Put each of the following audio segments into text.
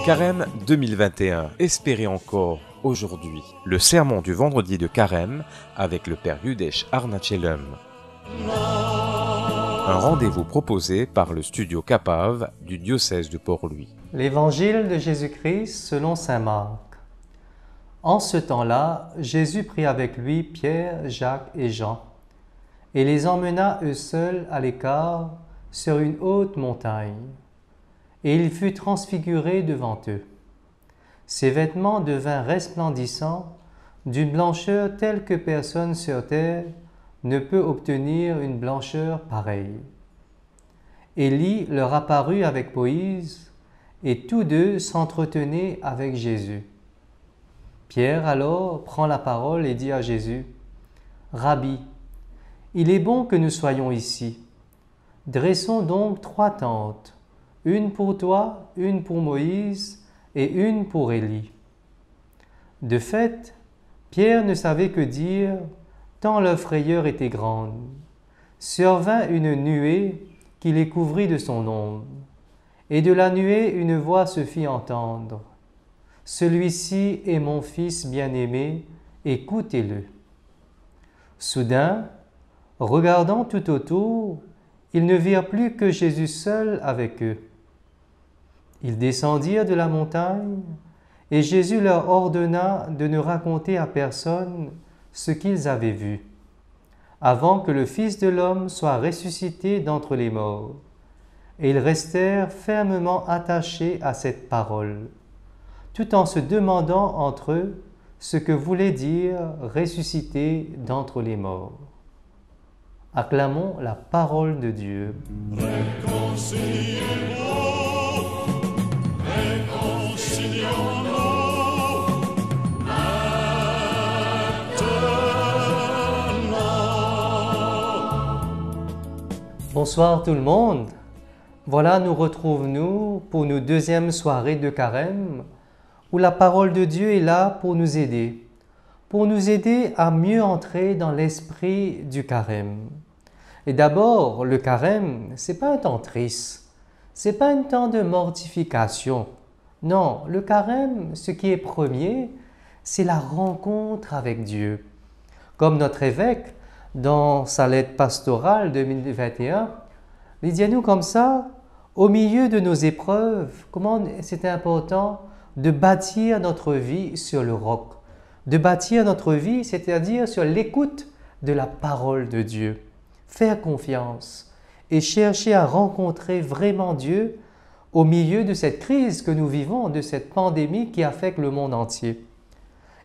Carême 2021, espérez encore aujourd'hui. Le sermon du vendredi de Carême avec le Père Yudesh Arnachelem. Un rendez-vous proposé par le studio Capave du diocèse de Port-Louis. L'évangile de Jésus-Christ selon saint Marc. En ce temps-là, Jésus prit avec lui Pierre, Jacques et Jean, et les emmena eux seuls à l'écart sur une haute montagne. Et il fut transfiguré devant eux. Ses vêtements devinrent resplendissants, d'une blancheur telle que personne sur terre ne peut obtenir une blancheur pareille. Élie leur apparut avec Moïse, et tous deux s'entretenaient avec Jésus. Pierre alors prend la parole et dit à Jésus, « Rabbi, il est bon que nous soyons ici. Dressons donc 3 tentes, une pour toi, une pour Moïse et une pour Élie. » De fait, Pierre ne savait que dire, tant leur frayeur était grande. Survint une nuée qui les couvrit de son ombre, et de la nuée une voix se fit entendre. « Celui-ci est mon Fils bien-aimé, écoutez-le. » Soudain, regardant tout autour, ils ne virent plus que Jésus seul avec eux. Ils descendirent de la montagne, et Jésus leur ordonna de ne raconter à personne ce qu'ils avaient vu, avant que le Fils de l'homme soit ressuscité d'entre les morts. Et ils restèrent fermement attachés à cette parole, tout en se demandant entre eux ce que voulait dire ressusciter d'entre les morts. Acclamons la parole de Dieu. Bonsoir tout le monde. Voilà, nous retrouvons pour nos 2e soirées de Carême, où la parole de Dieu est là pour nous aider à mieux entrer dans l'esprit du Carême. Et d'abord, le Carême, c'est pas un temps triste, c'est pas un temps de mortification. Non, le Carême, ce qui est premier, c'est la rencontre avec Dieu. Comme notre évêque, dans sa lettre pastorale 2021, il dit à nous comme ça, au milieu de nos épreuves, comment c'est important de bâtir notre vie sur le roc, de bâtir notre vie, c'est-à-dire sur l'écoute de la parole de Dieu, faire confiance et chercher à rencontrer vraiment Dieu au milieu de cette crise que nous vivons, de cette pandémie qui affecte le monde entier.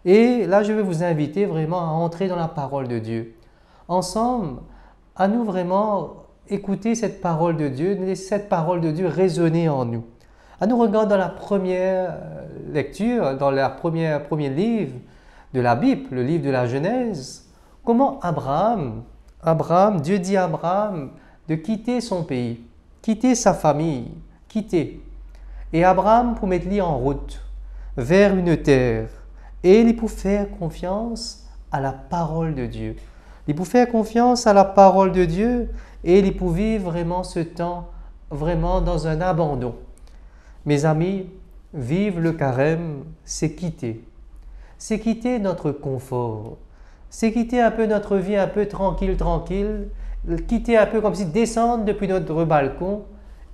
Et là, je vais vous inviter vraiment à entrer dans la parole de Dieu. Ensemble, à nous vraiment écouter cette parole de Dieu, laisser cette parole de Dieu résonner en nous. À nous regarder dans la première lecture, dans le premier livre de la Bible, le livre de la Genèse, comment Abraham, Dieu dit à Abraham de quitter son pays, quitter sa famille, quitter. Et Abraham pour mettre lui en route vers une terre, et il pour faire confiance à la parole de Dieu. Il pour faire confiance à la parole de Dieu et il pour vivre vraiment ce temps vraiment dans un abandon. Mes amis, vivre le Carême, c'est quitter. C'est quitter notre confort. C'est quitter un peu notre vie un peu tranquille, quitter un peu comme si descendre depuis notre balcon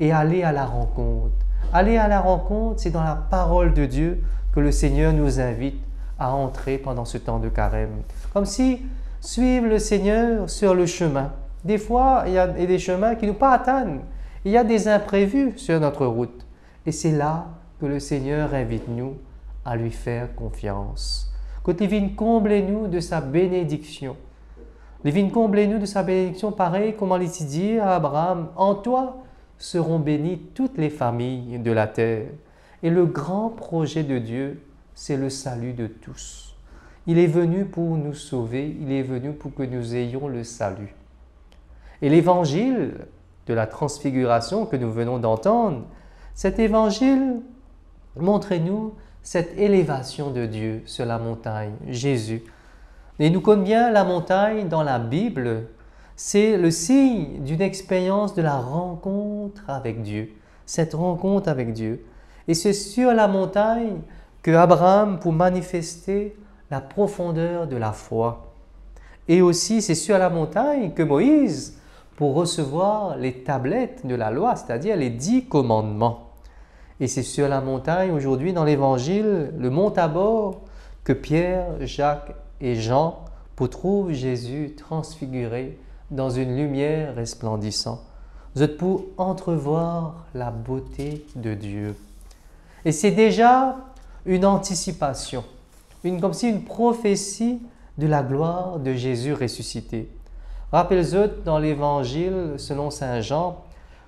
et aller à la rencontre. Aller à la rencontre, c'est dans la parole de Dieu que le Seigneur nous invite à entrer pendant ce temps de Carême. Comme si suivre le Seigneur sur le chemin. Des fois, il y a des chemins qui ne nous pas atteignent. Il y a des imprévus sur notre route. Et c'est là que le Seigneur invite nous à lui faire confiance. Quand il vient combler nous de sa bénédiction. Il vient combler nous de sa bénédiction, pareil, comment il dit à Abraham, « En toi seront bénies toutes les familles de la terre. » Et le grand projet de Dieu, c'est le salut de tous. Il est venu pour nous sauver, il est venu pour que nous ayons le salut. Et l'évangile de la transfiguration que nous venons d'entendre, cet évangile montre-nous cette élévation de Dieu sur la montagne, Jésus. Et nous connaissons bien la montagne dans la Bible, c'est le signe d'une expérience de la rencontre avec Dieu. cette rencontre avec Dieu. Et c'est sur la montagne que Abraham pour manifester la profondeur de la foi. Et aussi, c'est sur la montagne que Moïse pour recevoir les tablettes de la loi, c'est-à-dire les 10 commandements. Et c'est sur la montagne, aujourd'hui, dans l'Évangile, le mont Tabor, que Pierre, Jacques et Jean trouvent Jésus transfiguré dans une lumière resplendissante. Vous êtes pour entrevoir la beauté de Dieu. Et c'est déjà une anticipation, comme si une prophétie de la gloire de Jésus ressuscité. Rappelez-vous dans l'Évangile selon Saint Jean,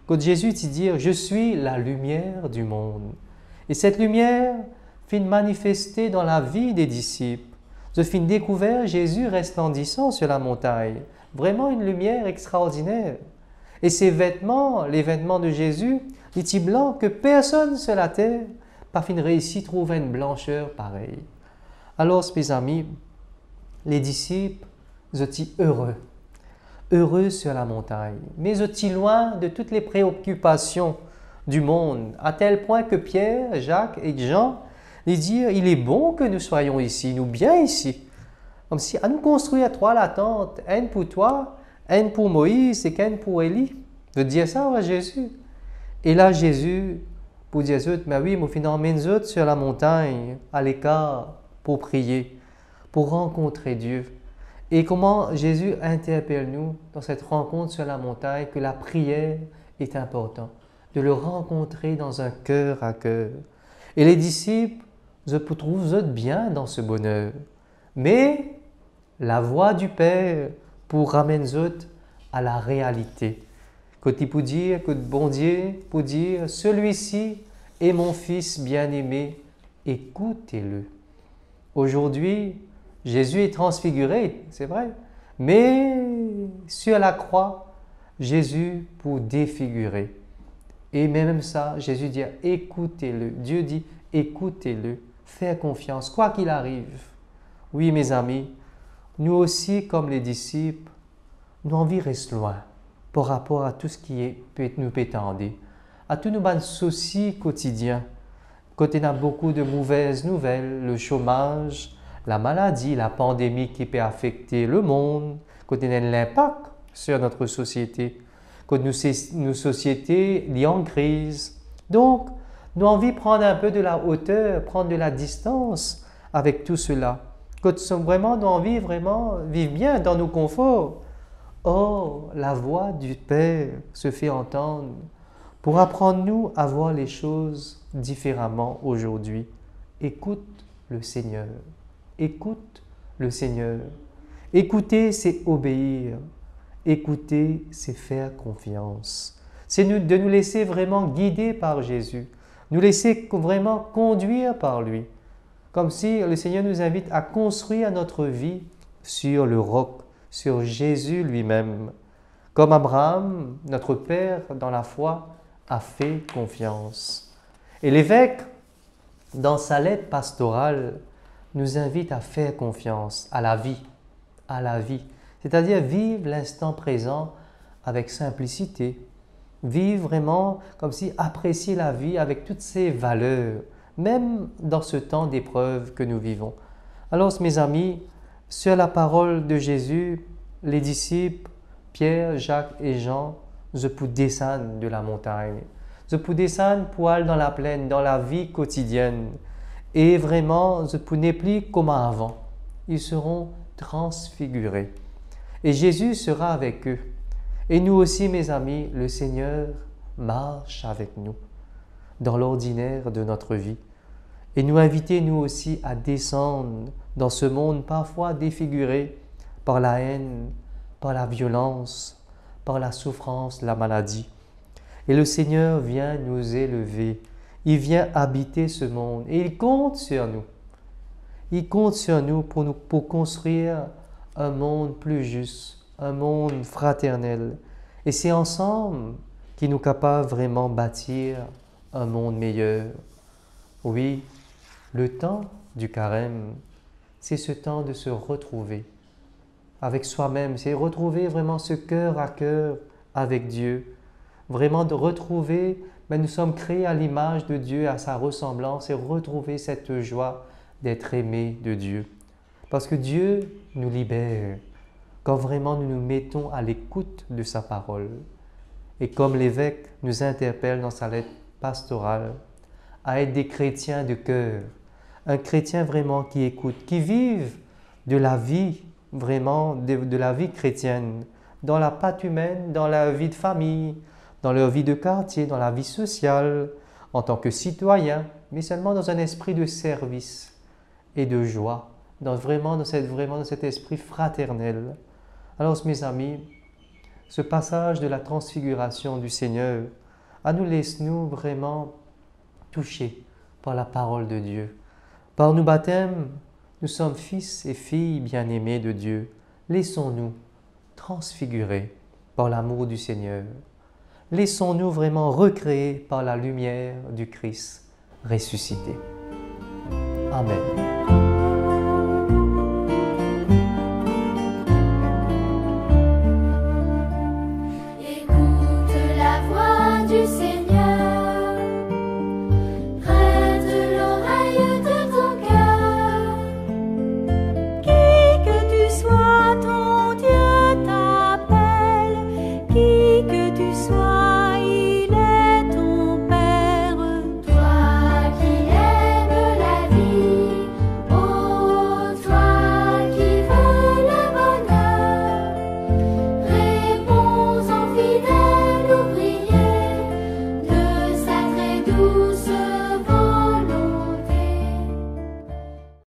quand Jésus dit « Je suis la lumière du monde ». Et cette lumière fit manifester dans la vie des disciples. Je fin découvert Jésus resplendissant sur la montagne. Vraiment une lumière extraordinaire. Et ces vêtements, les vêtements de Jésus, étaient blancs que personne sur la terre n'a fin réussi à trouver une blancheur pareille. Alors, mes amis, les disciples étaient heureux. Heureux sur la montagne, mais étaient loin de toutes les préoccupations du monde, à tel point que Pierre, Jacques et Jean ils disent « Il est bon que nous soyons ici, nous bien ici. » Comme si à nous construire trois la tente, une pour toi, une pour Moïse et une pour Élie. De dire ça à Jésus. Et là, Jésus, pour dire « Mais oui, moi, finalement, sur la montagne, à l'écart, pour prier, pour rencontrer Dieu. » Et comment Jésus interpelle-nous dans cette rencontre sur la montagne que la prière est importante, de le rencontrer dans un cœur à cœur. Et les disciples, je trouve bien dans ce bonheur. Mais la voix du Père pour ramener à la réalité. Quand il peut dire, que bon Dieu peut dire, celui-ci est mon Fils bien-aimé, écoutez-le. Aujourd'hui, Jésus est transfiguré, c'est vrai, mais sur la croix, Jésus pour défigurer. Et même ça, Jésus dit, écoutez-le. Dieu dit, écoutez-le, faites confiance, quoi qu'il arrive. Oui, mes amis, nous aussi, comme les disciples, nous envie reste loin par rapport à tout ce qui nous peut tendre, à tous nos soucis quotidiens. Quand il y a beaucoup de mauvaises nouvelles, le chômage, la maladie, la pandémie qui peut affecter le monde, quand il y a l'impact sur notre société, quand nos sociétés sont en crise. Donc, nous avons envie de prendre un peu de la hauteur, prendre de la distance avec tout cela. Quand nous avons vraiment envie de vivre bien dans nos conforts. Or, la voix du Père se fait entendre pour apprendre-nous à voir les choses différemment aujourd'hui. Écoute le Seigneur. Écoute le Seigneur. Écouter, c'est obéir. Écouter, c'est faire confiance. C'est de nous laisser vraiment guider par Jésus. Nous laisser vraiment conduire par lui. Comme si le Seigneur nous invite à construire notre vie sur le roc, sur Jésus lui-même. Comme Abraham, notre Père dans la foi, a fait confiance. Et l'évêque, dans sa lettre pastorale, nous invite à faire confiance à la vie, c'est-à-dire vivre l'instant présent avec simplicité, vivre vraiment comme si apprécier la vie avec toutes ses valeurs, même dans ce temps d'épreuve que nous vivons. Alors, mes amis, sur la parole de Jésus, les disciples, Pierre, Jacques et Jean, je peux descendre de la montagne. Je peux descendre pour aller dans la plaine, dans la vie quotidienne. Et vraiment, je peux n'est plus comme avant. Ils seront transfigurés. Et Jésus sera avec eux. Et nous aussi, mes amis, le Seigneur marche avec nous dans l'ordinaire de notre vie. Et nous inviter, nous aussi, à descendre dans ce monde parfois défiguré par la haine, par la violence, par la souffrance, la maladie. Et le Seigneur vient nous élever. Il vient habiter ce monde et il compte sur nous. Il compte sur nous pour construire un monde plus juste, un monde fraternel. Et c'est ensemble qui nous capables vraiment bâtir un monde meilleur. Oui, le temps du carême, c'est ce temps de se retrouver avec soi-même, c'est retrouver vraiment ce cœur à cœur avec Dieu, vraiment de retrouver, mais nous sommes créés à l'image de Dieu, à sa ressemblance, et retrouver cette joie d'être aimés de Dieu. Parce que Dieu nous libère quand vraiment nous nous mettons à l'écoute de sa parole. Et comme l'évêque nous interpelle dans sa lettre pastorale, à être des chrétiens de cœur, un chrétien vraiment qui écoute, qui vive de la vie, vraiment de la vie chrétienne, dans la patte humaine, dans la vie de famille, dans leur vie de quartier, dans la vie sociale, en tant que citoyen, mais seulement dans un esprit de service et de joie, vraiment dans cet esprit fraternel. Alors, mes amis, ce passage de la transfiguration du Seigneur, nous laisse-nous vraiment touchés par la parole de Dieu. Par nos baptêmes, nous sommes fils et filles bien-aimés de Dieu. Laissons-nous transfigurer par l'amour du Seigneur. Laissons-nous vraiment recréer par la lumière du Christ ressuscité. Amen.